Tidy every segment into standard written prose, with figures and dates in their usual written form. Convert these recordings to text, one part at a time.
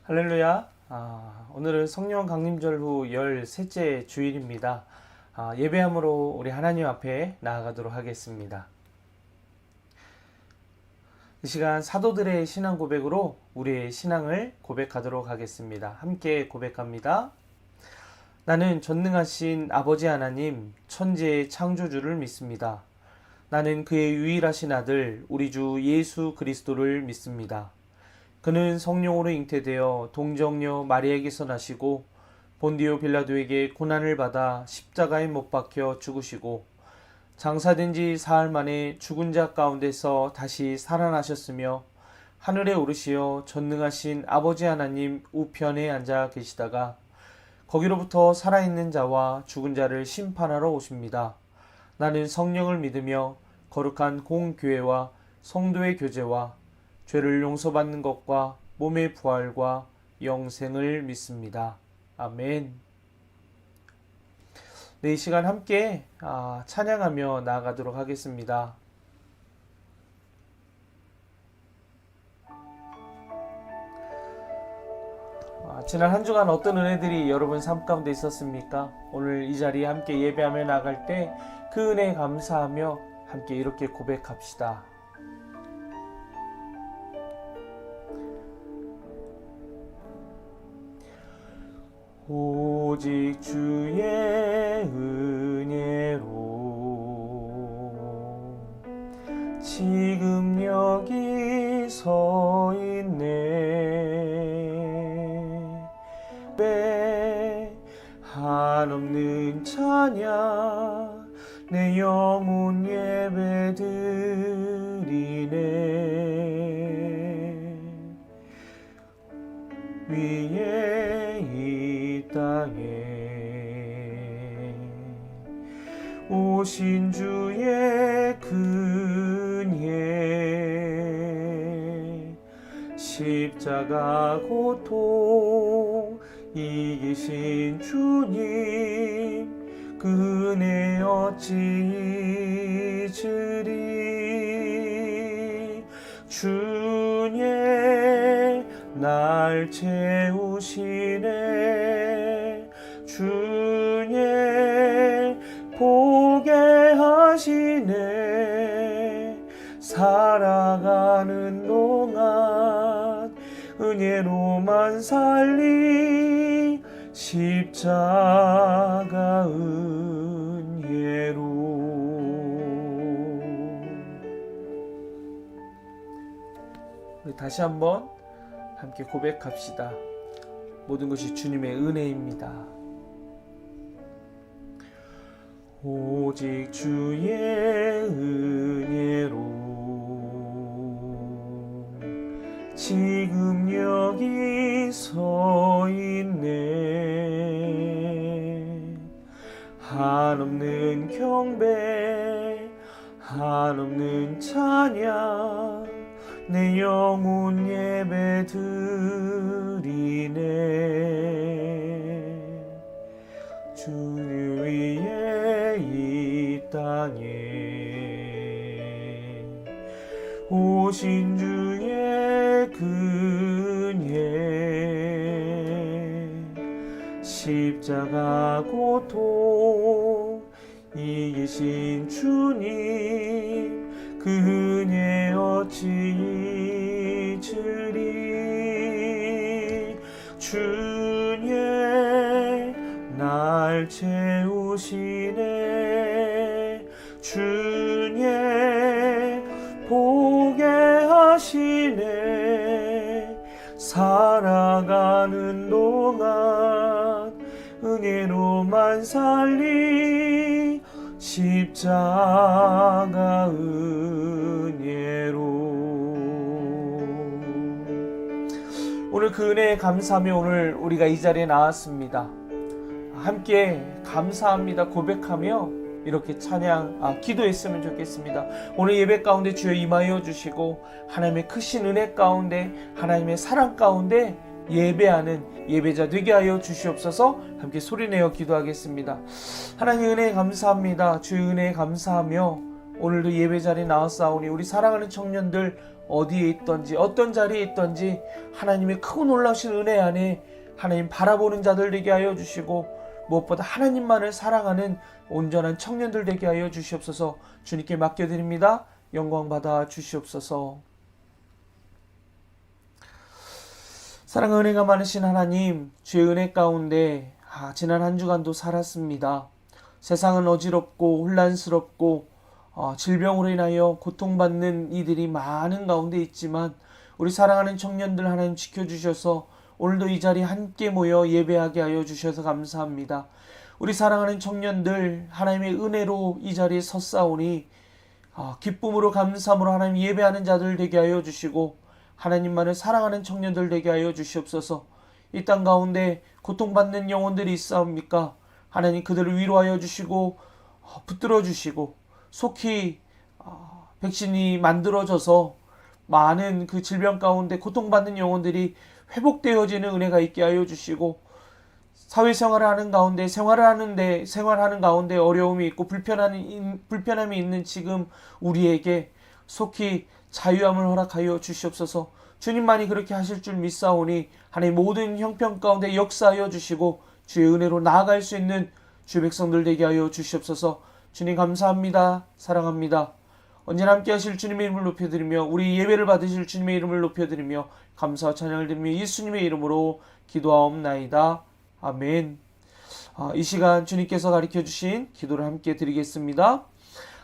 할렐루야. 오늘은 성령 강림절 후 13째 주일입니다. 예배함으로 우리 하나님 앞에 나아가도록 하겠습니다. 이 시간 사도들의 신앙 고백으로 우리의 신앙을 고백하도록 하겠습니다. 함께 고백합니다. 나는 전능하신 아버지 하나님, 천지의 창조주를 믿습니다. 나는 그의 유일하신 아들, 우리 주 예수 그리스도를 믿습니다. 그는 성령으로 잉태되어 동정녀 마리아에게서 나시고 본디오 빌라도에게 고난을 받아 십자가에 못 박혀 죽으시고 장사된 지 사흘 만에 죽은 자 가운데서 다시 살아나셨으며 하늘에 오르시어 전능하신 아버지 하나님 우편에 앉아 계시다가 거기로부터 살아있는 자와 죽은 자를 심판하러 오십니다. 나는 성령을 믿으며 거룩한 공교회와 성도의 교제와 죄를 용서받는 것과 몸의 부활과 영생을 믿습니다. 아멘. 네, 이 시간 함께 찬양하며 나아가도록 하겠습니다. 지난 한 주간 어떤 은혜들이 여러분 삶 가운데 있었습니까? 오늘 이 자리에 함께 예배하며 나갈 때 그 은혜에 감사하며 함께 이렇게 고백합시다. 오직 주의 은혜로 지금 여기 서 있네. 한없는 찬양 내 영혼 예배드리네. 위에 이 땅에 오신 주의 근혜, 십자가 고통 이기신 주님 그 은혜 어찌 잊으리. 주의 날 채우시네. 주의 보게 하시네. 살아가는 동안 은혜로만 살리. 십자가 은혜로. 우리 다시 한번 함께 고백합시다. 모든 것이 주님의 은혜입니다. 오직 주의 은혜로 지금 여기 서 있네. 한없는 경배 한없는 찬양 내 영혼 예배드리네. 주 위에 이 땅에 오신 주의 근혜, 십자가 고통 이기신 주님 그 은혜 어찌 잊으리. 주의 날 채우시네. 주의 보게 하시네. 살아가는 동안 은혜로만 살리. 십자가 은혜로. 오늘 그 은혜에 감사하며 오늘 우리가 이 자리에 나왔습니다. 함께 감사합니다 고백하며 이렇게 찬양 기도했으면 좋겠습니다. 오늘 예배 가운데 주여 임하여 주시고 하나님의 크신 은혜 가운데 하나님의 사랑 가운데 예배하는 예배자 되게 하여 주시옵소서. 함께 소리내어 기도하겠습니다. 하나님 은혜에 감사합니다. 주의 은혜에 감사하며 오늘도 예배 자리에 나왔사오니 우리 사랑하는 청년들 어디에 있던지 어떤 자리에 있던지 하나님의 크고 놀라우신 은혜 안에 하나님 바라보는 자들 되게 하여 주시고 무엇보다 하나님만을 사랑하는 온전한 청년들 되게 하여 주시옵소서. 주님께 맡겨드립니다. 영광 받아 주시옵소서. 사랑 은혜가 많으신 하나님, 주의 은혜 가운데 지난 한 주간도 살았습니다. 세상은 어지럽고 혼란스럽고 질병으로 인하여 고통받는 이들이 많은 가운데 있지만 우리 사랑하는 청년들 하나님 지켜주셔서 오늘도 이 자리에 함께 모여 예배하게 하여 주셔서 감사합니다. 우리 사랑하는 청년들 하나님의 은혜로 이 자리에 섰사오니 기쁨으로 감사함으로 하나님 예배하는 자들 되게 하여 주시고 하나님만을 사랑하는 청년들 되게 하여 주시옵소서. 이 땅 가운데 고통받는 영혼들이 있사옵니까? 하나님 그들을 위로하여 주시고 붙들어 주시고 속히 백신이 만들어져서 많은 그 질병 가운데 고통받는 영혼들이 회복되어지는 은혜가 있게 하여 주시고 사회생활을 하는 가운데 생활하는 가운데 어려움이 있고 불편함이 있는 지금 우리에게 속히 자유함을 허락하여 주시옵소서. 주님만이 그렇게 하실 줄 믿사오니 하나님 모든 형편 가운데 역사하여 주시고 주의 은혜로 나아갈 수 있는 주의 백성들 되게 하여 주시옵소서. 주님 감사합니다. 사랑합니다. 언제나 함께 하실 주님의 이름을 높여드리며 우리 예배를 받으실 주님의 이름을 높여드리며 감사와 찬양을 드리며 예수님의 이름으로 기도하옵나이다. 아멘. 이 시간 주님께서 가르쳐주신 기도를 함께 드리겠습니다.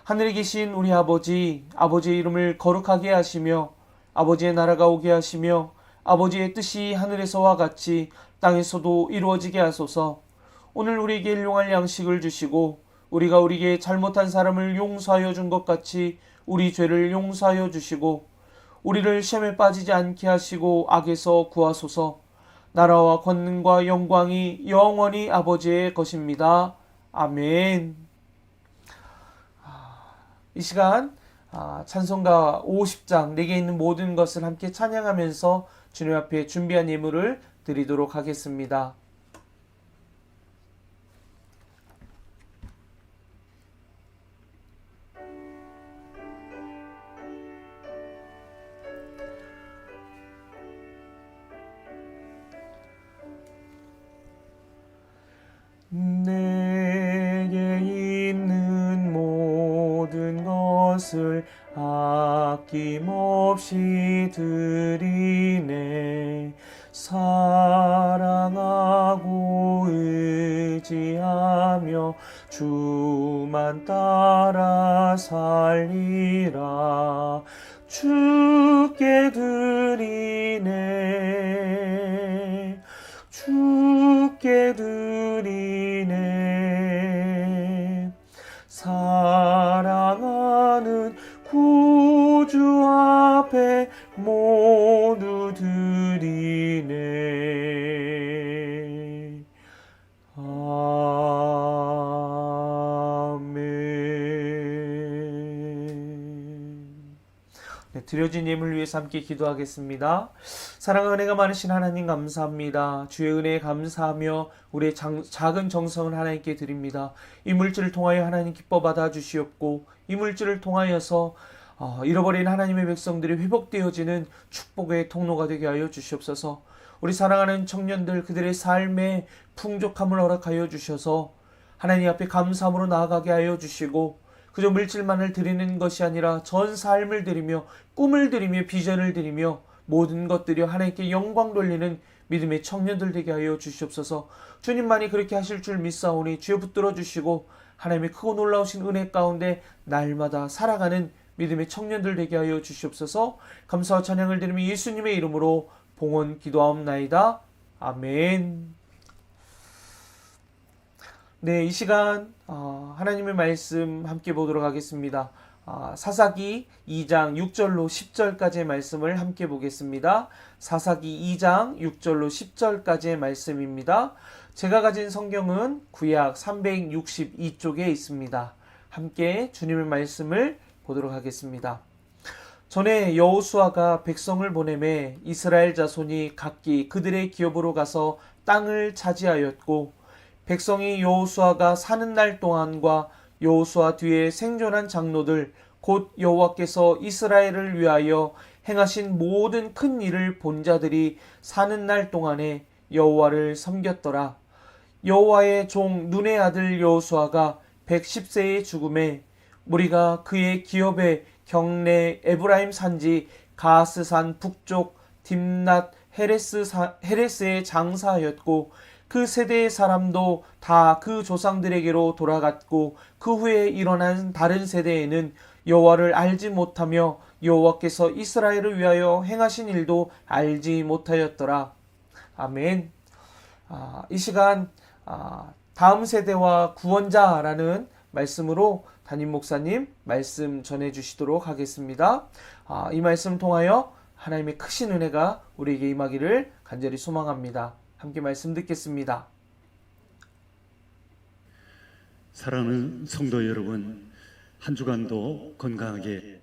하늘에 계신 우리 아버지, 아버지의 이름을 거룩하게 하시며 아버지의 나라가 오게 하시며 아버지의 뜻이 하늘에서와 같이 땅에서도 이루어지게 하소서. 오늘 우리에게 일용할 양식을 주시고 우리가 우리에게 잘못한 사람을 용서하여 준 것 같이 우리 죄를 용서하여 주시고 우리를 시험에 빠지지 않게 하시고 악에서 구하소서. 나라와 권능과 영광이 영원히 아버지의 것입니다. 아멘. 이 시간 찬송가 50장 내게 있는 모든 것을 함께 찬양하면서 주님 앞에 준비한 예물을 드리도록 하겠습니다. 내게 있는 모든 것을 아낌없이 드리네. 사랑하고 의지하며 주만 따라 살리라. 주께 드리네. 주께 드리네. 사랑하는 구주 앞에 모두 드리네. 아멘. 드려진 예물 위해서 함께 기도하겠습니다. 사랑과 은혜가 많으신 하나님 감사합니다. 주의 은혜에 감사하며 우리의 작은 정성을 하나님께 드립니다. 이 물질을 통하여 하나님 기뻐 받아 주시옵고 이 물질을 통하여서 잃어버린 하나님의 백성들이 회복되어지는 축복의 통로가 되게 하여 주시옵소서. 우리 사랑하는 청년들 그들의 삶에 풍족함을 허락하여 주셔서 하나님 앞에 감사함으로 나아가게 하여 주시고 그저 물질만을 드리는 것이 아니라 전 삶을 드리며 꿈을 드리며 비전을 드리며 모든 것들이 하나님께 영광 돌리는 믿음의 청년들 되게 하여 주시옵소서. 주님만이 그렇게 하실 줄 믿사오니 주여 붙들어 주시고 하나님의 크고 놀라우신 은혜 가운데 날마다 살아가는 믿음의 청년들 되게 하여 주시옵소서. 감사와 찬양을 드리며 예수님의 이름으로 봉헌 기도하옵나이다. 아멘. 네, 이 시간 하나님의 말씀 함께 보도록 하겠습니다. 사사기 2장 6절로 10절까지의 말씀을 함께 보겠습니다. 사사기 2장 6절로 10절까지의 말씀입니다. 제가 가진 성경은 구약 362쪽에 있습니다. 함께 주님의 말씀을 보도록 하겠습니다. 전에 여호수아가 백성을 보내매 이스라엘 자손이 각기 그들의 기업으로 가서 땅을 차지하였고 백성이 여호수아가 사는 날 동안과 여호수아 뒤에 생존한 장로들 곧 여호와께서 이스라엘을 위하여 행하신 모든 큰 일을 본 자들이 사는 날 동안에 여호와를 섬겼더라. 여호와의 종 눈의 아들 여호수아가 110세의 죽음에 우리가 그의 기업의 경내 에브라임 산지 가스산 북쪽 딥낫 헤레스의 장사였고 그 세대의 사람도 다 그 조상들에게로 돌아갔고 그 후에 일어난 다른 세대에는 여호와를 알지 못하며 여호와께서 이스라엘을 위하여 행하신 일도 알지 못하였더라. 아멘. 이 시간 다음 세대와 구원자라는 말씀으로 담임 목사님 말씀 전해주시도록 하겠습니다. 이 말씀 통하여 하나님의 크신 은혜가 우리에게 임하기를 간절히 소망합니다. 함께 말씀 듣겠습니다. 사랑하는 성도 여러분, 한 주간도 건강하게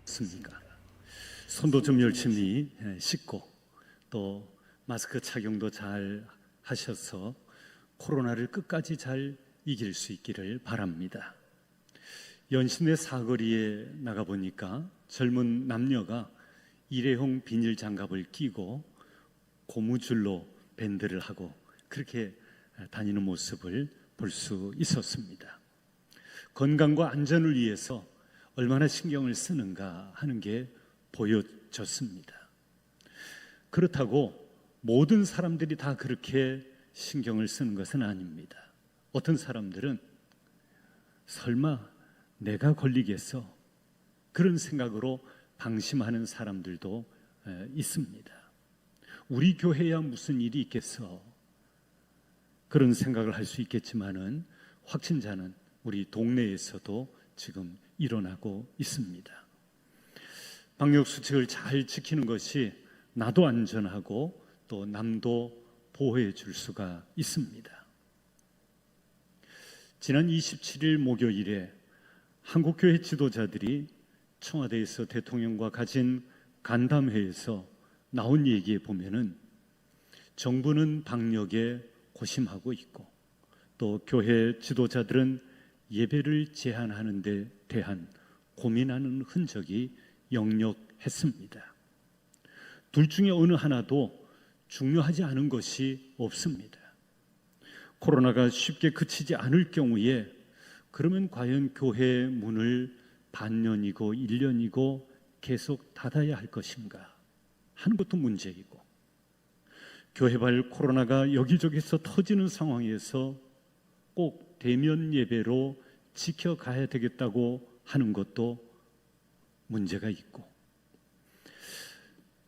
습니까? 손도 좀 열심히 씻고 또 마스크 착용도 잘 하셔서 코로나를 끝까지 잘 이길 수 있기를 바랍니다. 연신내 사거리에 나가보니까 젊은 남녀가 일회용 비닐 장갑을 끼고 고무줄로 밴드를 하고 그렇게 다니는 모습을 볼 수 있었습니다. 건강과 안전을 위해서 얼마나 신경을 쓰는가 하는 게 보여졌습니다. 그렇다고 모든 사람들이 다 그렇게 신경을 쓰는 것은 아닙니다. 어떤 사람들은 설마 내가 걸리겠어? 그런 생각으로 방심하는 사람들도 있습니다. 우리 교회야 무슨 일이 있겠어? 그런 생각을 할 수 있겠지만은 확진자는 우리 동네에서도 지금 일어나고 있습니다. 방역 수칙을 잘 지키는 것이 나도 안전하고 또 남도 보호해 줄 수가 있습니다. 지난 27일 목요일에 한국교회 지도자들이 청와대에서 대통령과 가진 간담회에서 나온 얘기에 보면은 정부는 방역에 고심하고 있고 또 교회 지도자들은 예배를 제한하는 데 대한 고민하는 흔적이 역력했습니다. 둘 중에 어느 하나도 중요하지 않은 것이 없습니다. 코로나가 쉽게 그치지 않을 경우에 그러면 과연 교회 문을 반년이고 1년이고 계속 닫아야 할 것인가 하는 것도 문제이고, 교회발 코로나가 여기저기서 터지는 상황에서 꼭 대면 예배로 지켜가야 되겠다고 하는 것도 문제가 있고,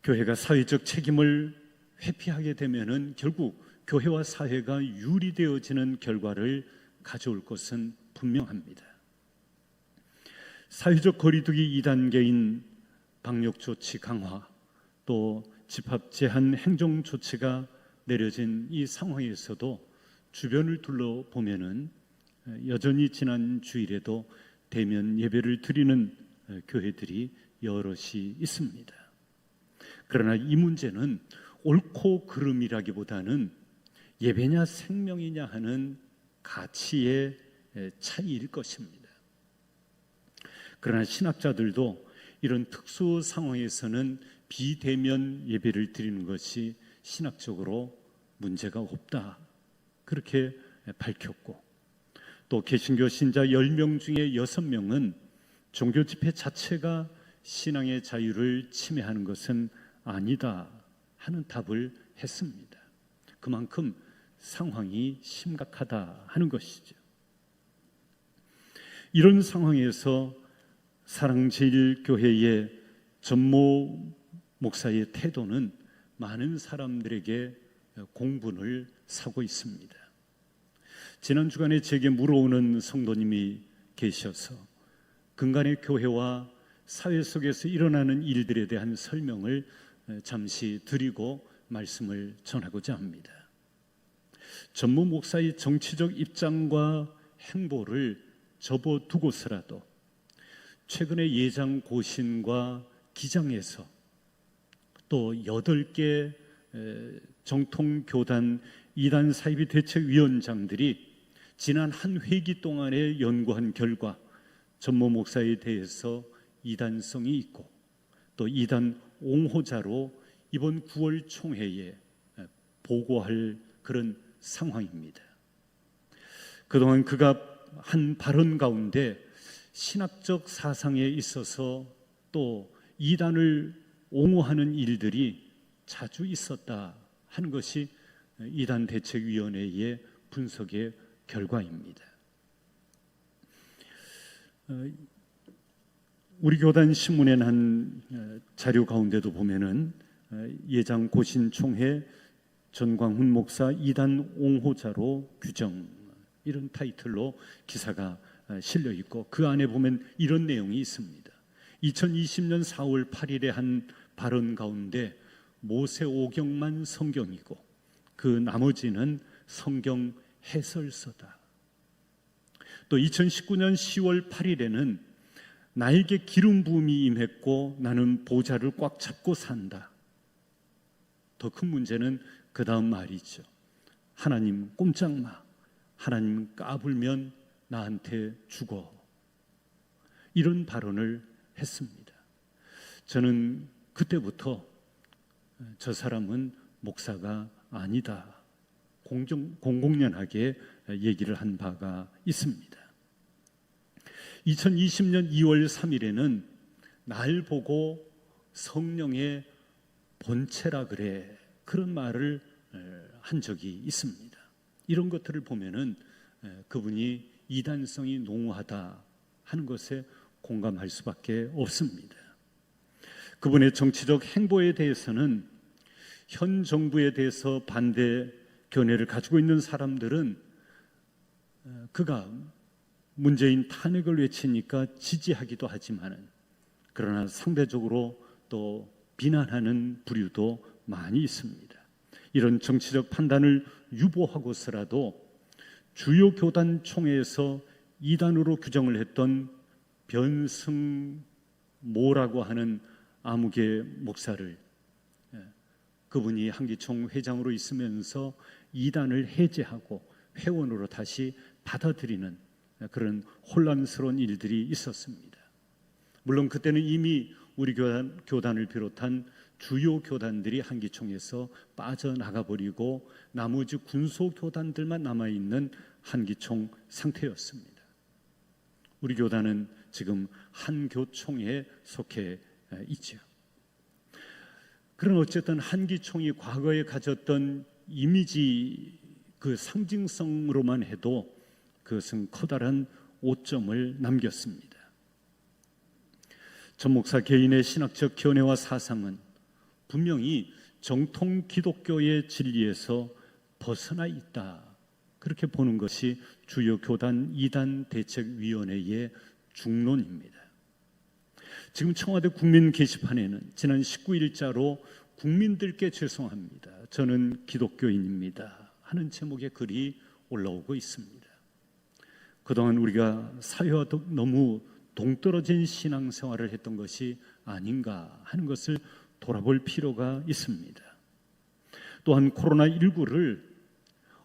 교회가 사회적 책임을 회피하게 되면은 결국 교회와 사회가 유리되어지는 결과를 가져올 것은 분명합니다. 사회적 거리두기 2단계인 방역 조치 강화, 또 집합 제한 행정 조치가 내려진 이 상황에서도 주변을 둘러보면은 여전히 지난 주일에도 대면 예배를 드리는 교회들이 여럿이 있습니다. 그러나 이 문제는 옳고 그름이라기보다는 예배냐 생명이냐 하는 가치의 차이일 것입니다. 그러나 신학자들도 이런 특수 상황에서는 비대면 예배를 드리는 것이 신학적으로 문제가 없다, 그렇게 밝혔고, 또 개신교 신자 10명 중에 6명은 종교 집회 자체가 신앙의 자유를 침해하는 것은 아니다 하는 답을 했습니다. 그만큼 상황이 심각하다 하는 것이죠. 이런 상황에서 사랑제일교회의 전모 목사의 태도는 많은 사람들에게 공분을 사고 있습니다. 지난 주간에 제게 물어오는 성도님이 계셔서 근간의 교회와 사회 속에서 일어나는 일들에 대한 설명을 잠시 드리고 말씀을 전하고자 합니다. 전모 목사의 정치적 입장과 행보를 접어두고서라도 최근에 예장 고신과 기장에서 또 8개 정통교단 이단 사이비 대책위원장들이 지난 한 회기 동안에 연구한 결과 전모 목사에 대해서 이단성이 있고 또 이단 옹호자로 이번 9월 총회에 보고할 그런 상황입니다. 그동안 그가 한 발언 가운데 신학적 사상에 있어서 또 이단을 옹호하는 일들이 자주 있었다 하는 것이 이단 대책위원회의 분석의 결과입니다. 우리 교단 신문에 난 자료 가운데도 보면은 예장 고신 총회 전광훈 목사 이단 옹호자로 규정, 이런 타이틀로 기사가 실려 있고 그 안에 보면 이런 내용이 있습니다. 2020년 4월 8일에 한 발언 가운데 모세오경만 성경이고 그 나머지는 성경 해설서다. 또 2019년 10월 8일에는 나에게 기름 부음이 임했고 나는 보좌를 꽉 잡고 산다. 더 큰 문제는 그 다음 말이죠. 하나님 꼼짝 마. 하나님 까불면 나한테 죽어. 이런 발언을 했습니다. 저는 그때부터 저 사람은 목사가 아니다, 공공연하게 얘기를 한 바가 있습니다. 2020년 2월 3일에는 날 보고 성령의 본체라 그래, 그런 말을 한 적이 있습니다. 이런 것들을 보면은 그분이 이단성이 농후하다 하는 것에 공감할 수밖에 없습니다. 그분의 정치적 행보에 대해서는 현 정부에 대해서 반대 견해를 가지고 있는 사람들은 그가 문재인 탄핵을 외치니까 지지하기도 하지만은 그러나 상대적으로 또 비난하는 부류도 많이 있습니다. 이런 정치적 판단을 유보하고서라도 주요 교단 총회에서 이단으로 규정을 했던 변승모라고 하는 아무개 목사를 그분이 한기총 회장으로 있으면서 이단을 해제하고 회원으로 다시 받아들이는 그런 혼란스러운 일들이 있었습니다. 물론 그때는 이미 우리 교단을 비롯한 주요 교단들이 한기총에서 빠져나가 버리고 나머지 군소 교단들만 남아있는 한기총 상태였습니다. 우리 교단은 지금 한교총에 속해 있죠. 그런 어쨌든 한기총이 과거에 가졌던 이미지, 그 상징성으로만 해도 그것은 커다란 오점을 남겼습니다. 전 목사 개인의 신학적 견해와 사상은 분명히 정통 기독교의 진리에서 벗어나 있다, 그렇게 보는 것이 주요 교단 이단 대책위원회의 중론입니다. 지금 청와대 국민 게시판에는 지난 19일자로 국민들께 죄송합니다, 저는 기독교인입니다 하는 제목의 글이 올라오고 있습니다. 그동안 우리가 사회와 너무 동떨어진 신앙생활을 했던 것이 아닌가 하는 것을 돌아볼 필요가 있습니다. 또한 코로나19를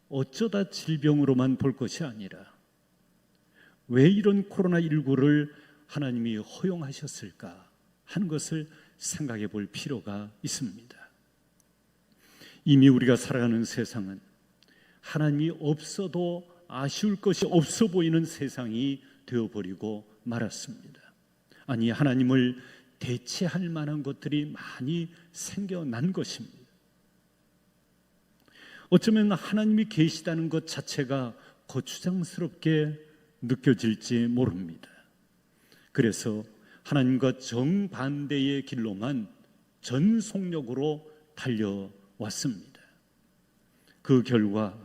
어쩌다 질병으로만 볼 것이 아니라 왜 이런 코로나19를 하나님이 허용하셨을까 하는 것을 생각해 볼 필요가 있습니다. 이미 우리가 살아가는 세상은 하나님이 없어도 아쉬울 것이 없어 보이는 세상이 되어버리고 말았습니다. 아니, 하나님을 대체할 만한 것들이 많이 생겨난 것입니다. 어쩌면 하나님이 계시다는 것 자체가 거추장스럽게 느껴질지 모릅니다. 그래서 하나님과 정반대의 길로만 전속력으로 달려왔습니다. 그 결과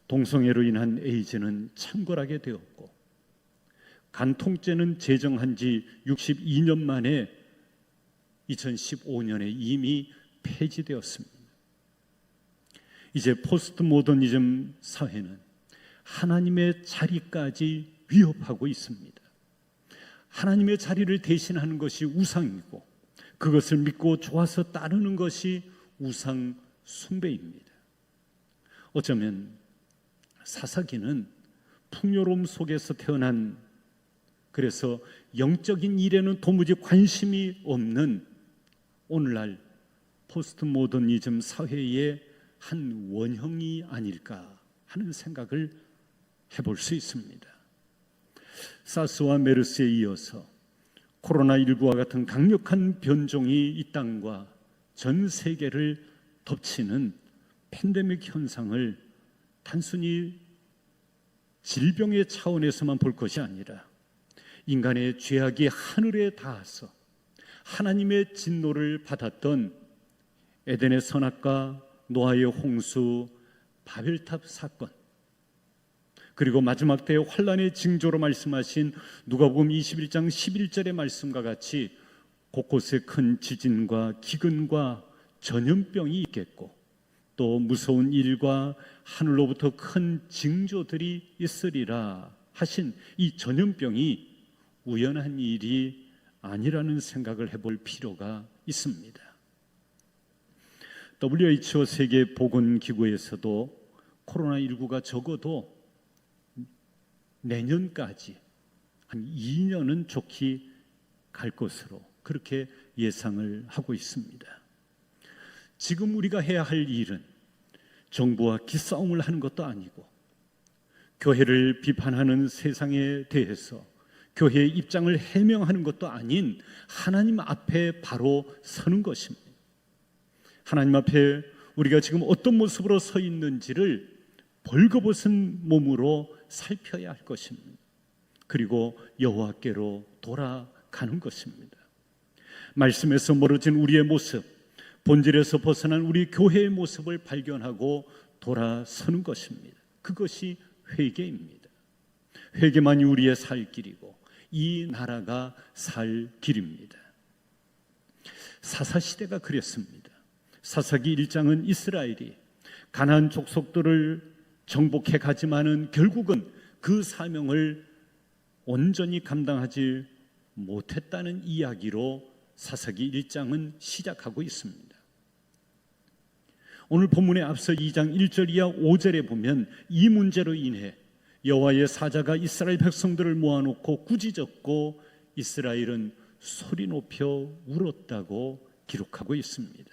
동성애로 인한 에이즈는 창궐하게 되었고, 간통죄는 제정한 지 62년 만에 2015년에 이미 폐지되었습니다. 이제 포스트 모더니즘 사회는 하나님의 자리까지 위협하고 있습니다. 하나님의 자리를 대신하는 것이 우상이고 그것을 믿고 좋아서 따르는 것이 우상 숭배입니다. 어쩌면 사사기는 풍요로움 속에서 태어난 그래서 영적인 일에는 도무지 관심이 없는 오늘날 포스트 모더니즘 사회의 한 원형이 아닐까 하는 생각을 해볼 수 있습니다. 사스와 메르스에 이어서 코로나19와 같은 강력한 변종이 이 땅과 전 세계를 덮치는 팬데믹 현상을 단순히 질병의 차원에서만 볼 것이 아니라 인간의 죄악이 하늘에 닿아서 하나님의 진노를 받았던 에덴의 선악과 노아의 홍수, 바벨탑 사건, 그리고 마지막 때의 환란의 징조로 말씀하신 누가복음 21장 11절의 말씀과 같이 곳곳에 큰 지진과 기근과 전염병이 있겠고 또 무서운 일과 하늘로부터 큰 징조들이 있으리라 하신 이 전염병이 우연한 일이 아니라는 생각을 해볼 필요가 있습니다. WHO 세계보건기구에서도 코로나19가 적어도 내년까지 한 2년은 좋게 갈 것으로 그렇게 예상을 하고 있습니다. 지금 우리가 해야 할 일은 정부와 기싸움을 하는 것도 아니고 교회를 비판하는 세상에 대해서 교회의 입장을 해명하는 것도 아닌 하나님 앞에 바로 서는 것입니다. 하나님 앞에 우리가 지금 어떤 모습으로 서 있는지를 벌거벗은 몸으로 살펴야 할 것입니다. 그리고 여호와께로 돌아가는 것입니다. 말씀에서 멀어진 우리의 모습, 본질에서 벗어난 우리 교회의 모습을 발견하고 돌아서는 것입니다. 그것이 회개입니다. 회개만이 우리의 살 길이고 이 나라가 살 길입니다. 사사시대가 그랬습니다. 사사기 1장은 이스라엘이 가나안 족속들을 정복해 가지만은 결국은 그 사명을 온전히 감당하지 못했다는 이야기로 사사기 1장은 시작하고 있습니다. 오늘 본문에 앞서 2장 1절 이하 5절에 보면 이 문제로 인해 여호와의 사자가 이스라엘 백성들을 모아놓고 꾸짖었고 이스라엘은 소리 높여 울었다고 기록하고 있습니다.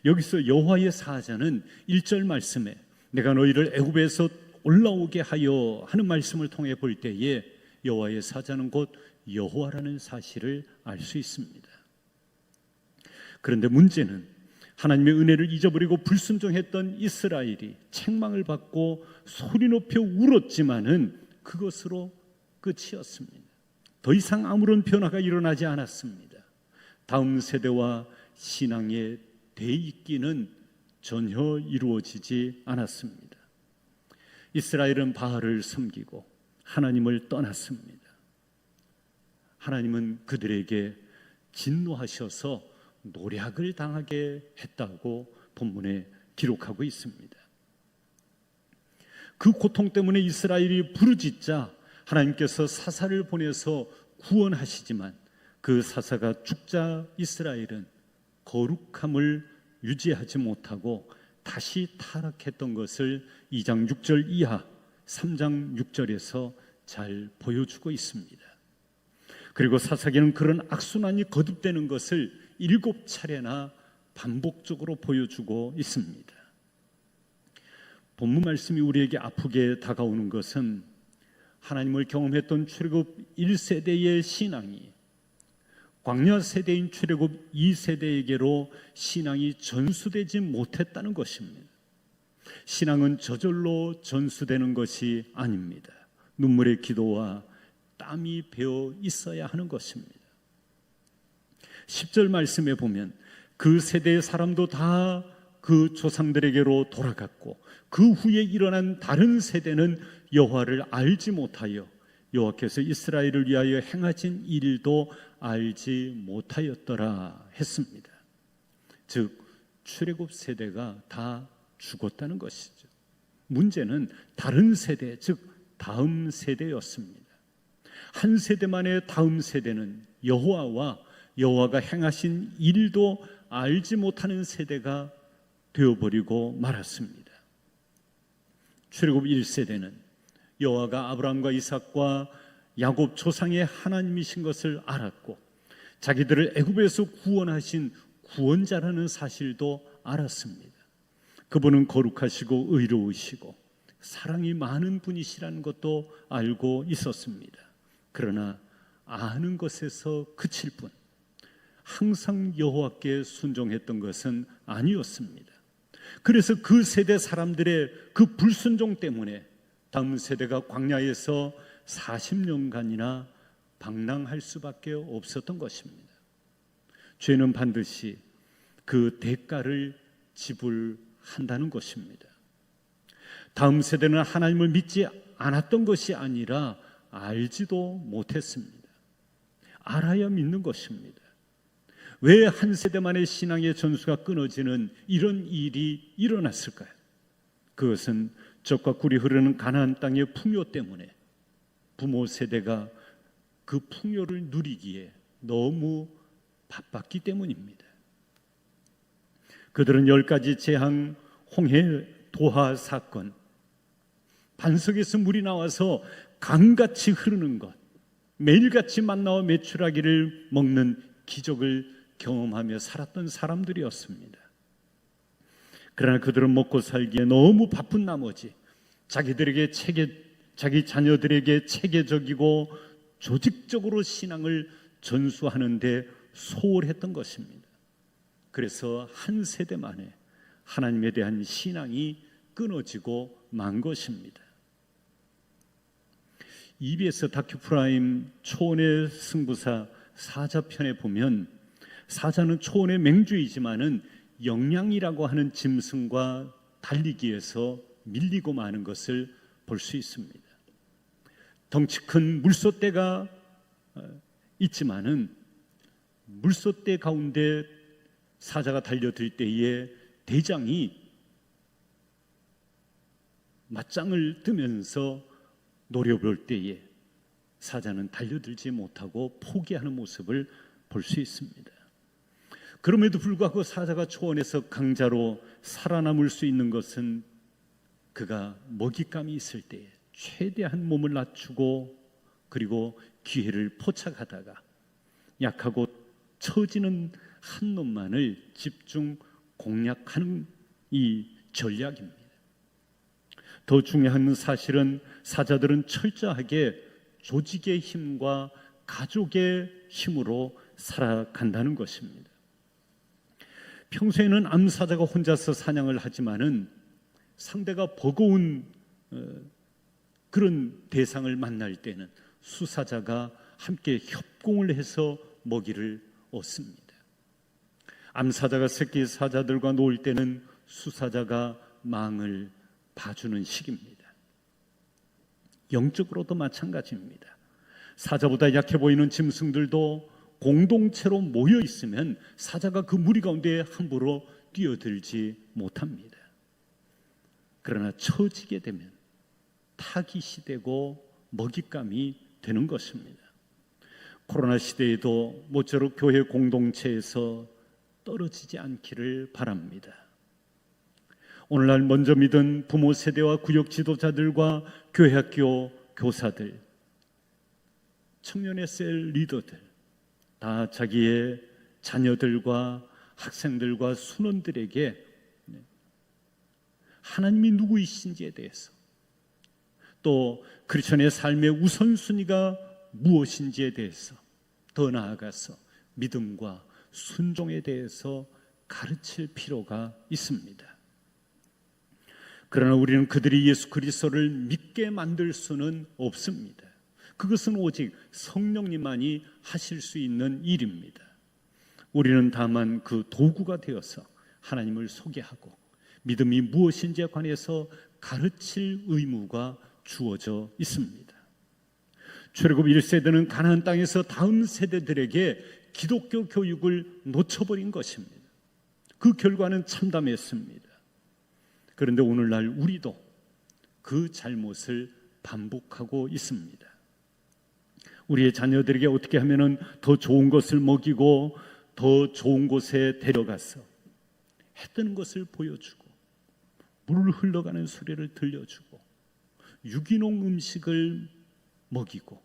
여기서 여호와의 사자는 1절 말씀에 내가 너희를 애굽에서 올라오게 하여 하는 말씀을 통해 볼 때에 여호와의 사자는 곧 여호와라는 사실을 알 수 있습니다. 그런데 문제는 하나님의 은혜를 잊어버리고 불순종했던 이스라엘이 책망을 받고 소리 높여 울었지만은 그것으로 끝이었습니다. 더 이상 아무런 변화가 일어나지 않았습니다. 다음 세대와 신앙의 대입기는 전혀 이루어지지 않았습니다. 이스라엘은 바알을 섬기고 하나님을 떠났습니다. 하나님은 그들에게 진노하셔서 노략을 당하게 했다고 본문에 기록하고 있습니다. 그 고통 때문에 이스라엘이 부르짖자 하나님께서 사사를 보내서 구원하시지만 그 사사가 죽자 이스라엘은 거룩함을 유지하지 못하고 다시 타락했던 것을 2장 6절 이하 3장 6절에서 잘 보여주고 있습니다. 그리고 사사기는 그런 악순환이 거듭되는 것을 7차례나 반복적으로 보여주고 있습니다. 본문 말씀이 우리에게 아프게 다가오는 것은 하나님을 경험했던 출애굽 1세대의 신앙이 광야 세대인 출애굽 2세대에게로 신앙이 전수되지 못했다는 것입니다. 신앙은 저절로 전수되는 것이 아닙니다. 눈물의 기도와 땀이 배어 있어야 하는 것입니다. 10절 말씀에 보면 그 세대의 사람도 다 그 조상들에게로 돌아갔고 그 후에 일어난 다른 세대는 여호와를 알지 못하여 여호와께서 이스라엘을 위하여 행하신 일도 알지 못하였더라 했습니다. 즉 출애굽 세대가 다 죽었다는 것이죠. 문제는 다른 세대, 즉 다음 세대였습니다. 한 세대만의 다음 세대는 여호와와 여호와가 행하신 일도 알지 못하는 세대가 되어버리고 말았습니다. 출애굽 1세대는 여호와가 아브라함과 이삭과 야곱 조상의 하나님이신 것을 알았고 자기들을 애굽에서 구원하신 구원자라는 사실도 알았습니다. 그분은 거룩하시고 의로우시고 사랑이 많은 분이시라는 것도 알고 있었습니다. 그러나 아는 것에서 그칠 뿐 항상 여호와께 순종했던 것은 아니었습니다. 그래서 그 세대 사람들의 그 불순종 때문에 다음 세대가 광야에서 40년간이나 방랑할 수밖에 없었던 것입니다. 죄는 반드시 그 대가를 지불한다는 것입니다. 다음 세대는 하나님을 믿지 않았던 것이 아니라 알지도 못했습니다. 알아야 믿는 것입니다. 왜 한 세대만의 신앙의 전수가 끊어지는 이런 일이 일어났을까요? 그것은 젖과 꿀이 흐르는 가나안 땅의 풍요 때문에 부모 세대가 그 풍요를 누리기에 너무 바빴기 때문입니다. 그들은 10가지 재앙, 홍해 도하 사건, 반석에서 물이 나와서 강같이 흐르는 것, 매일같이 만나와 메추라기를 먹는 기적을 경험하며 살았던 사람들이었습니다. 그러나 그들은 먹고 살기에 너무 바쁜 나머지 자기 자녀들에게 체계적이고 조직적으로 신앙을 전수하는 데 소홀했던 것입니다. 그래서 한 세대 만에 하나님에 대한 신앙이 끊어지고 만 것입니다. EBS 다큐프라임 초원의 승부사 사자편에 보면 사자는 초원의 맹주이지만은 영양이라고 하는 짐승과 달리기에서 밀리고 마는 것을 볼 수 있습니다. 덩치 큰 물소떼가 있지만은 물소떼 가운데 사자가 달려들 때에 대장이 맞짱을 뜨면서 노려볼 때에 사자는 달려들지 못하고 포기하는 모습을 볼 수 있습니다. 그럼에도 불구하고 사자가 초원에서 강자로 살아남을 수 있는 것은 그가 먹잇감이 있을 때에 최대한 몸을 낮추고 그리고 기회를 포착하다가 약하고 처지는 한 놈만을 집중 공략하는 이 전략입니다. 더 중요한 사실은 사자들은 철저하게 조직의 힘과 가족의 힘으로 살아간다는 것입니다. 평소에는 암사자가 혼자서 사냥을 하지만은 상대가 버거운 그런 대상을 만날 때는 수사자가 함께 협공을 해서 먹이를 얻습니다. 암사자가 새끼 사자들과 놀 때는 수사자가 망을 봐주는 시기입니다. 영적으로도 마찬가지입니다. 사자보다 약해 보이는 짐승들도 공동체로 모여 있으면 사자가 그 무리 가운데 함부로 뛰어들지 못합니다. 그러나 처지게 되면 타깃이 되고 먹잇감이 되는 것입니다. 코로나 시대에도 모쪼록 교회 공동체에서 떨어지지 않기를 바랍니다. 오늘날 먼저 믿은 부모 세대와 구역 지도자들과 교회 학교 교사들, 청년의 셀 리더들 다 자기의 자녀들과 학생들과 순원들에게 하나님이 누구이신지에 대해서 또 크리스천의 삶의 우선순위가 무엇인지에 대해서 더 나아가서 믿음과 순종에 대해서 가르칠 필요가 있습니다. 그러나 우리는 그들이 예수 그리스도를 믿게 만들 수는 없습니다. 그것은 오직 성령님만이 하실 수 있는 일입니다. 우리는 다만 그 도구가 되어서 하나님을 소개하고 믿음이 무엇인지에 관해서 가르칠 의무가 주어져 있습니다. 출애굽 1세대는 가나안 땅에서 다음 세대들에게 기독교 교육을 놓쳐버린 것입니다. 그 결과는 참담했습니다. 그런데 오늘날 우리도 그 잘못을 반복하고 있습니다. 우리의 자녀들에게 어떻게 하면 더 좋은 것을 먹이고 더 좋은 곳에 데려가서 해 뜨는 것을 보여주고 물 흘러가는 소리를 들려주고 유기농 음식을 먹이고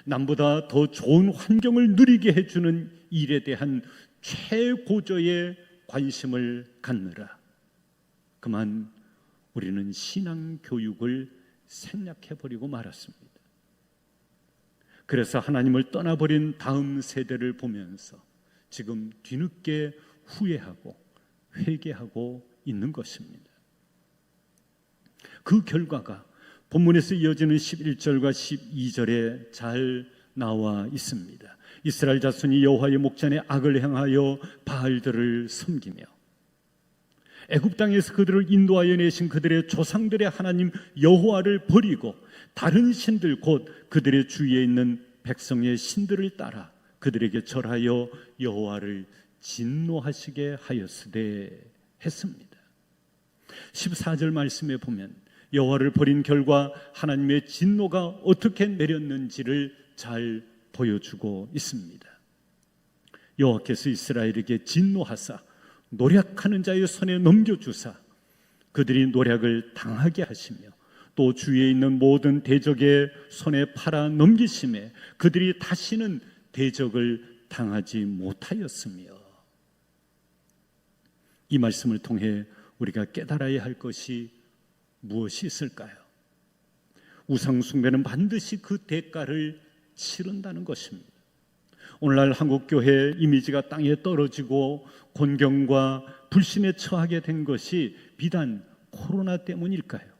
남보다 더 좋은 환경을 누리게 해주는 일에 대한 최고조의 관심을 갖느라 그만 우리는 신앙 교육을 생략해버리고 말았습니다. 그래서 하나님을 떠나버린 다음 세대를 보면서 지금 뒤늦게 후회하고 회개하고 있는 것입니다. 그 결과가 본문에서 이어지는 11절과 12절에 잘 나와 있습니다. 이스라엘 자손이 여호와의 목전에 악을 행하여 바알들을 섬기며 애굽 땅에서 그들을 인도하여 내신 그들의 조상들의 하나님 여호와를 버리고 다른 신들 곧 그들의 주위에 있는 백성의 신들을 따라 그들에게 절하여 여호와를 진노하시게 하였으되 했습니다. 14절 말씀에 보면 여호와를 버린 결과 하나님의 진노가 어떻게 내렸는지를 잘 보여주고 있습니다. 여호와께서 이스라엘에게 진노하사 노략하는 자의 손에 넘겨주사 그들이 노략을 당하게 하시며 또 주위에 있는 모든 대적의 손에 팔아 넘기심에 그들이 다시는 대적을 당하지 못하였으며 이 말씀을 통해 우리가 깨달아야 할 것이 무엇이 있을까요? 우상 숭배는 반드시 그 대가를 치른다는 것입니다. 오늘날 한국교회 이미지가 땅에 떨어지고 곤경과 불신에 처하게 된 것이 비단 코로나 때문일까요?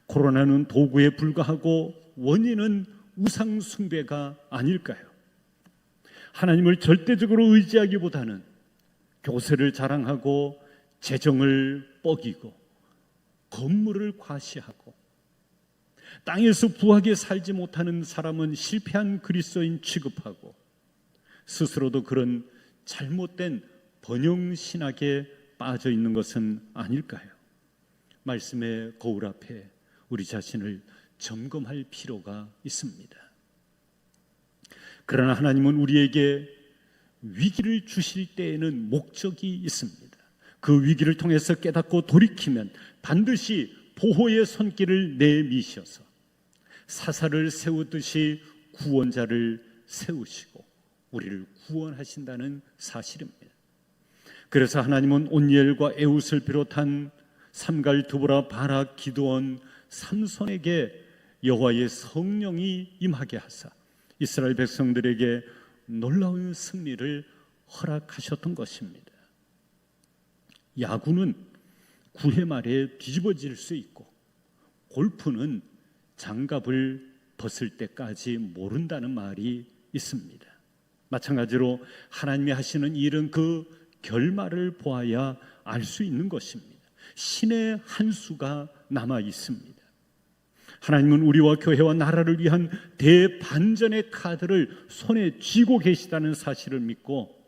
코로나는 도구에 불과하고 원인은 우상 숭배가 아닐까요? 하나님을 절대적으로 의지하기보다는 교세를 자랑하고 재정을 뻐기고 건물을 과시하고 땅에서 부하게 살지 못하는 사람은 실패한 그리스도인 취급하고 스스로도 그런 잘못된 번영신학에 빠져 있는 것은 아닐까요? 말씀의 거울 앞에 우리 자신을 점검할 필요가 있습니다. 그러나 하나님은 우리에게 위기를 주실 때에는 목적이 있습니다. 그 위기를 통해서 깨닫고 돌이키면 반드시 보호의 손길을 내미셔서 사사를 세우듯이 구원자를 세우시고 우리를 구원하신다는 사실입니다. 그래서 하나님은 온니엘과 에웃을 비롯한 삼갈, 드보라, 바락, 기드온, 삼손에게 여호와의 성령이 임하게 하사 이스라엘 백성들에게 놀라운 승리를 허락하셨던 것입니다. 야구는 9회 말에 뒤집어질 수 있고 골프는 장갑을 벗을 때까지 모른다는 말이 있습니다. 마찬가지로 하나님이 하시는 일은 그 결말을 보아야 알 수 있는 것입니다. 신의 한 수가 남아 있습니다. 하나님은 우리와 교회와 나라를 위한 대반전의 카드를 손에 쥐고 계시다는 사실을 믿고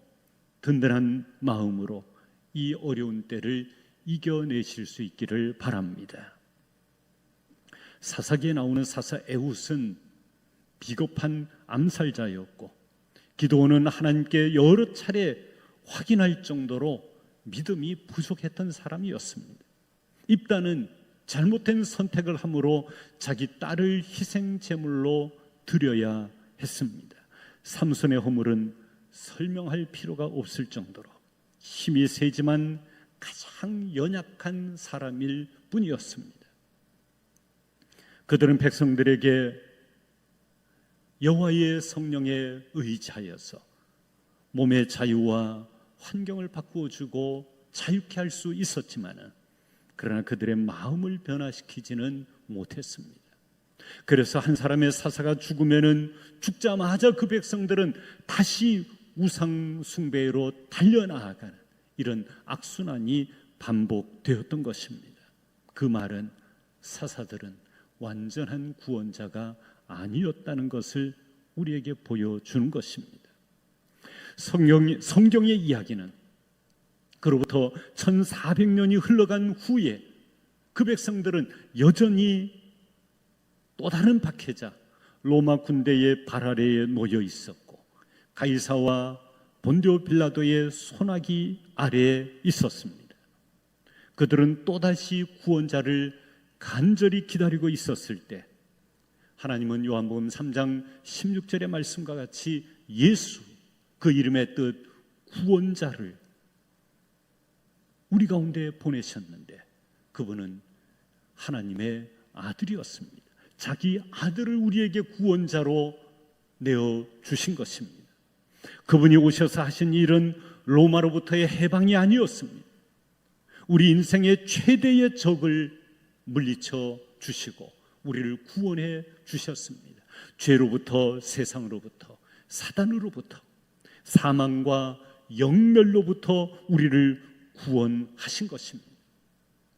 든든한 마음으로 이 어려운 때를 이겨내실 수 있기를 바랍니다. 사사기에 나오는 사사 에웃은 비겁한 암살자였고 기드온은 하나님께 여러 차례 확인할 정도로 믿음이 부족했던 사람이었습니다. 입다는 잘못된 선택을 함으로 자기 딸을 희생 제물로 드려야 했습니다. 삼손의 허물은 설명할 필요가 없을 정도로 힘이 세지만 가장 연약한 사람일 뿐이었습니다. 그들은 백성들에게 여호와의 성령에 의지하여서 몸의 자유와 환경을 바꾸어 주고 자유케 할 수 있었지만 그러나 그들의 마음을 변화시키지는 못했습니다. 그래서 한 사람의 사사가 죽으면은 죽자마자 그 백성들은 다시 우상 숭배로 달려나가는 이런 악순환이 반복되었던 것입니다. 그 말은 사사들은 완전한 구원자가 아니었다는 것을 우리에게 보여주는 것입니다. 성경의 이야기는 그로부터 1400년이 흘러간 후에 그 백성들은 여전히 또 다른 박해자 로마 군대의 발 아래에 놓여 있었고 가이사와 본디오 빌라도의 손아귀 아래에 있었습니다. 그들은 또다시 구원자를 간절히 기다리고 있었을 때 하나님은 요한복음 3장 16절의 말씀과 같이 예수, 그 이름의 뜻 구원자를 우리 가운데 보내셨는데 그분은 하나님의 아들이었습니다. 자기 아들을 우리에게 구원자로 내어 주신 것입니다. 그분이 오셔서 하신 일은 로마로부터의 해방이 아니었습니다. 우리 인생의 최대의 적을 물리쳐 주시고 우리를 구원해 주셨습니다. 죄로부터, 세상으로부터, 사단으로부터, 사망과 영멸로부터 우리를 구원하신 것입니다.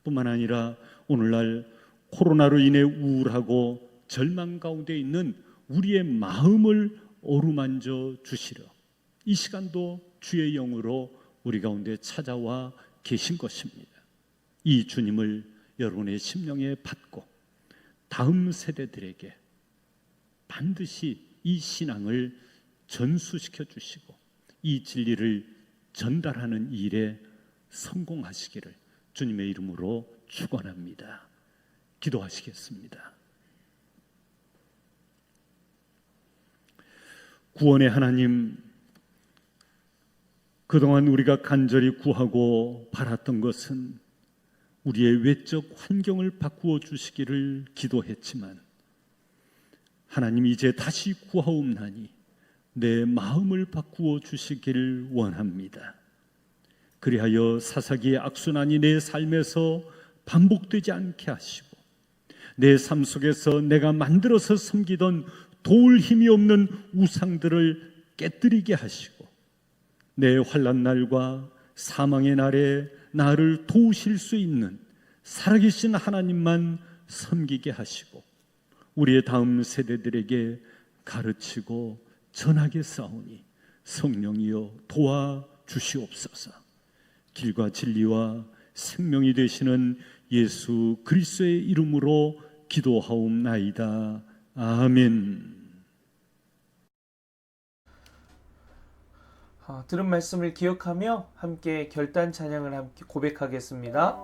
뿐만 아니라 오늘날 코로나로 인해 우울하고 절망 가운데 있는 우리의 마음을 어루만져 주시려 이 시간도 주의 영으로 우리 가운데 찾아와 계신 것입니다. 이 주님을 여러분의 심령에 받고 다음 세대들에게 반드시 이 신앙을 전수시켜 주시고 이 진리를 전달하는 일에 성공하시기를 주님의 이름으로 축원합니다. 기도하시겠습니다. 구원의 하나님, 그동안 우리가 간절히 구하고 바랐던 것은 우리의 외적 환경을 바꾸어 주시기를 기도했지만 하나님 이제 다시 구하옵나니 내 마음을 바꾸어 주시기를 원합니다. 그리하여 사사기의 악순환이 내 삶에서 반복되지 않게 하시고 내 삶 속에서 내가 만들어서 섬기던 도울 힘이 없는 우상들을 깨뜨리게 하시고 내 환난 날과 사망의 날에 나를 도우실 수 있는 살아계신 하나님만 섬기게 하시고 우리의 다음 세대들에게 가르치고 전하게 싸우니 성령이여 도와주시옵소서. 길과 진리와 생명이 되시는 예수 그리스도의 이름으로 기도하옵나이다. 아멘. 들은 말씀을 기억하며 함께 결단 찬양을 함께 고백하겠습니다.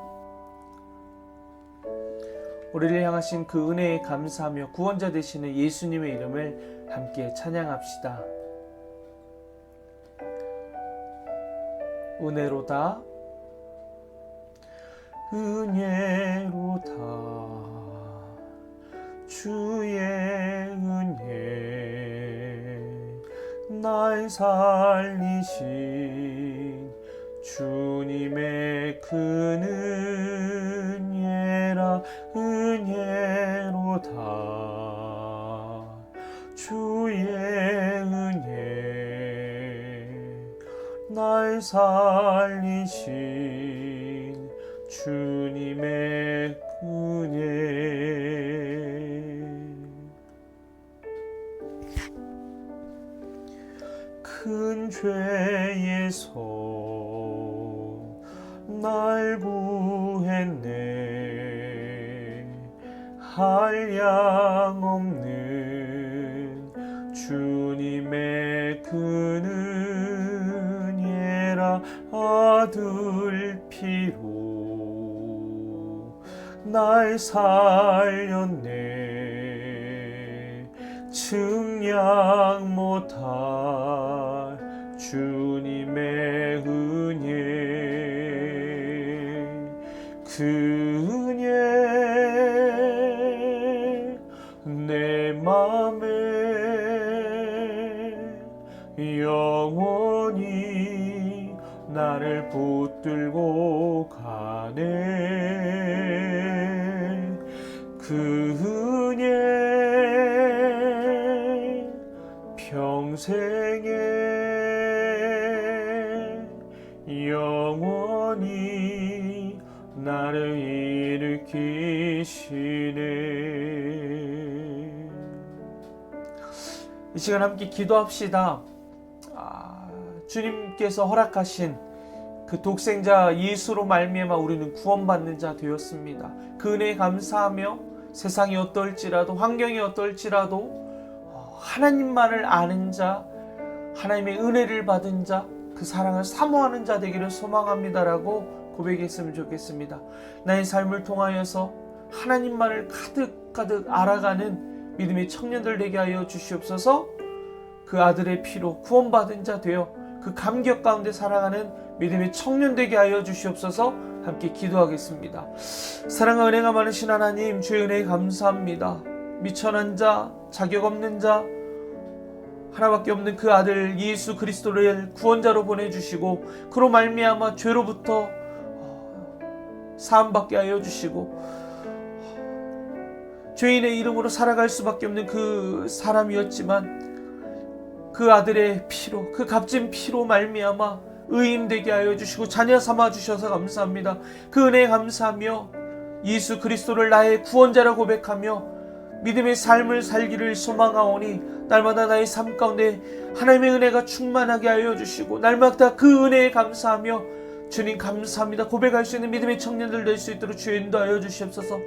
우리를 향하신 그 은혜에 감사하며 구원자 되시는 예수님의 이름을 함께 찬양합시다. 은혜로다, 은혜로다, 주의 은혜, 날 살리신 주님의 그 은혜라. 은혜로다, 주의 은혜, 날 살리신 주님의 은혜. 큰 죄에서 날 구했네. 한량없는 주님의 그 은혜라. 아들 피로 날 살렸네. 측량 못할 주님의 은혜. 그 은혜 내 맘에 영원히 나를 붙들고 가네. 그 은혜 평생에 영원히 나를 일으키시네. 이 시간 함께 기도합시다. 주님께서 허락하신 그 독생자 예수로 말미암아 우리는 구원받는 자 되었습니다. 그 은혜에 감사하며 세상이 어떨지라도 환경이 어떨지라도 하나님만을 아는 자, 하나님의 은혜를 받은 자, 그 사랑을 사모하는 자 되기를 소망합니다라고 고백했으면 좋겠습니다. 나의 삶을 통하여서 하나님만을 가득 알아가는 믿음의 청년들 되게 하여 주시옵소서. 그 아들의 피로 구원받은 자 되어 그 감격 가운데 살아가는 믿음의 청년 되게 하여 주시옵소서. 함께 기도하겠습니다. 사랑과 은혜가 많으신 하나님, 주의 은혜에 감사합니다. 미천한 자, 자격 없는 자, 하나밖에 없는 그 아들 예수 그리스도를 구원자로 보내주시고 그로 말미암아 죄로부터 사함받게 하여 주시고 죄인의 이름으로 살아갈 수밖에 없는 그 사람이었지만 그 아들의 피로, 그 값진 피로 말미암아 의인 되게 하여 주시고 자녀 삼아 주셔서 감사합니다. 그 은혜에 감사하며 예수 그리스도를 나의 구원자라 고백하며 믿음의 삶을 살기를 소망하오니 날마다 나의 삶 가운데 하나님의 은혜가 충만하게 하여 주시고 날마다 그 은혜에 감사하며 주님 감사합니다 고백할 수 있는 믿음의 청년들 될 수 있도록 주여 인도하여 주시옵소서.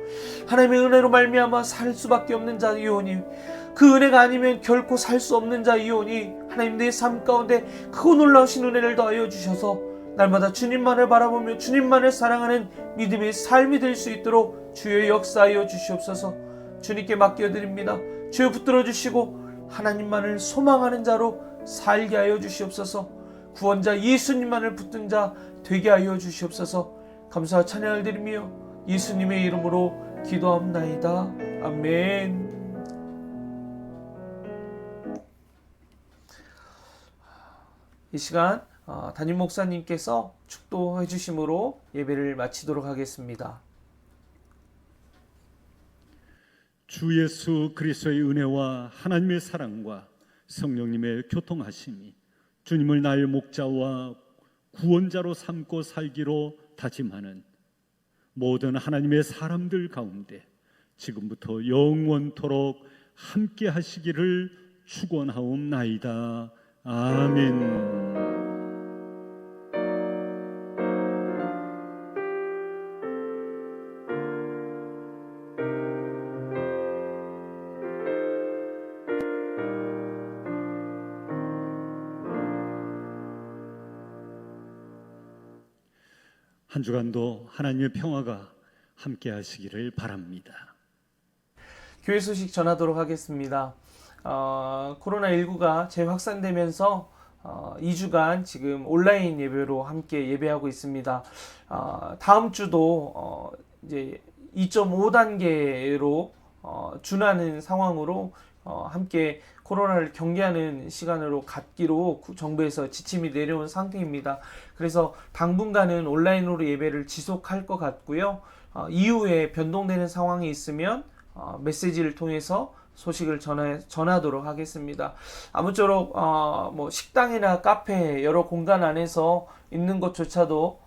하나님의 은혜로 말미암아 살 수밖에 없는 자이오니 그 은혜가 아니면 결코 살 수 없는 자이오니 하나님 내 삶 가운데 크고 놀라우신 은혜를 더하여 주셔서 날마다 주님만을 바라보며 주님만을 사랑하는 믿음의 삶이 될 수 있도록 주여 역사하여 주시옵소서. 주님께 맡겨드립니다. 주여 붙들어 주시고 하나님만을 소망하는 자로 살게 하여 주시옵소서. 구원자 예수님만을 붙든 자 되게 하여 주시옵소서. 감사와 찬양을 드리며 예수님의 이름으로 기도합나이다. 아멘. 이 시간 담임 목사님께서 축도해 주심으로 예배를 마치도록 하겠습니다. 주 예수 그리스도의 은혜와 하나님의 사랑과 성령님의 교통하심이 주님을 나의 목자와 구원자로 삼고 살기로 다짐하는 모든 하나님의 사람들 가운데 지금부터 영원토록 함께 하시기를 축원하옵나이다. 아멘. 한 주간도 하나님의 평화가 함께 하시기를 바랍니다. 교회 소식 전하도록 하겠습니다. 코로나19가 재확산되면서 2주간 지금 온라인 예배로 함께 예배하고 있습니다. 다음 주도 이제 2.5단계로 준하는 상황으로 함께 코로나를 경계하는 시간으로 갖기로 정부에서 지침이 내려온 상태입니다. 그래서 당분간은 온라인으로 예배를 지속할 것 같고요. 이후에 변동되는 상황이 있으면 메시지를 통해서 소식을 전하도록 하겠습니다. 아무쪼록 뭐 식당이나 카페 여러 공간 안에서 있는 것조차도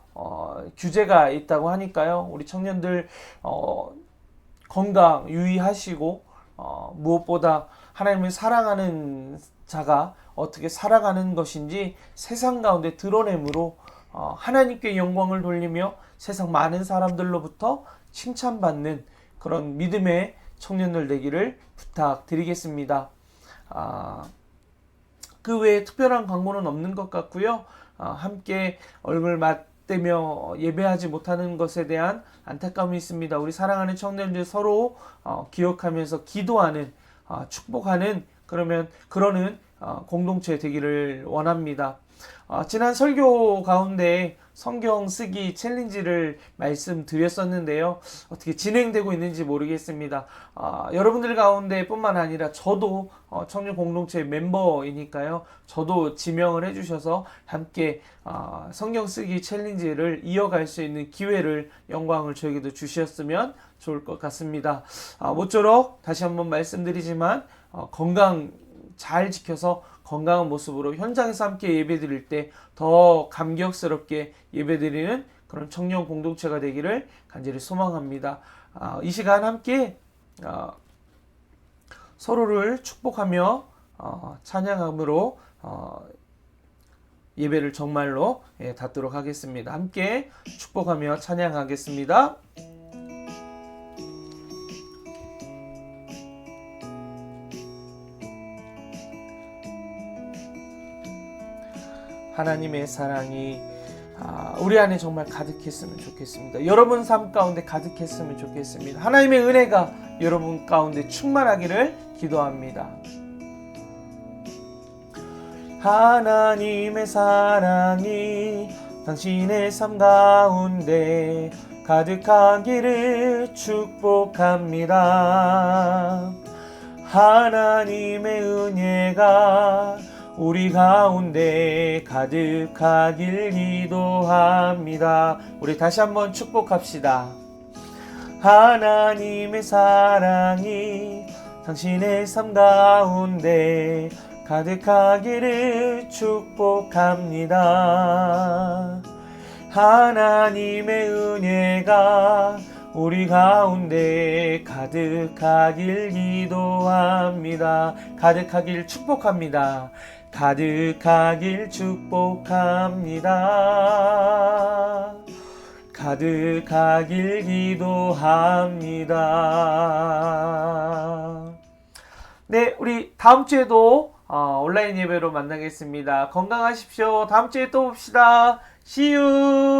규제가 있다고 하니까요. 우리 청년들 건강 유의하시고 무엇보다 하나님을 사랑하는 자가 어떻게 살아가는 것인지 세상 가운데 드러내므로 하나님께 영광을 돌리며 세상 많은 사람들로부터 칭찬받는 그런 믿음의 청년들 되기를 부탁드리겠습니다. 그 외에 특별한 광고는 없는 것 같고요. 함께 얼굴 맞대며 예배하지 못하는 것에 대한 안타까움이 있습니다. 우리 사랑하는 청년들 서로 기억하면서 기도하는 축복하는 그러는 공동체 되기를 원합니다. 지난 설교 가운데 성경 쓰기 챌린지를 말씀드렸었는데요. 어떻게 진행되고 있는지 모르겠습니다. 여러분들 가운데 뿐만 아니라 저도 청년 공동체 멤버이니까요. 저도 지명을 해주셔서 함께 성경 쓰기 챌린지를 이어갈 수 있는 기회를 영광을 저에게도 주셨으면 좋을 것 같습니다. 모쪼록 다시 한번 말씀드리지만 건강 잘 지켜서 건강한 모습으로 현장에서 함께 예배드릴 때 더 감격스럽게 예배드리는 그런 청년 공동체가 되기를 간절히 소망합니다. 이 시간 함께 서로를 축복하며 찬양함으로 예배를 정말로 닫도록 하겠습니다. 함께 축복하며 찬양하겠습니다. 하나님의 사랑이 우리 안에 정말 가득했으면 좋겠습니다. 여러분 삶 가운데 가득했으면 좋겠습니다. 하나님의 은혜가 여러분 가운데 충만하기를 기도합니다. 하나님의 사랑이 당신의 삶 가운데 가득하기를 축복합니다. 하나님의 은혜가 우리 가운데 가득하길 기도합니다. 우리 다시 한번 축복합시다. 하나님의 사랑이 당신의 삶 가운데 가득하기를 축복합니다. 하나님의 은혜가 우리 가운데 가득하길 기도합니다. 가득하길 축복합니다. 가득하길 축복합니다. 가득하길 기도합니다. 네, 우리 다음 주에도 온라인 예배로 만나겠습니다. 건강하십시오. 다음 주에 또 봅시다. See you!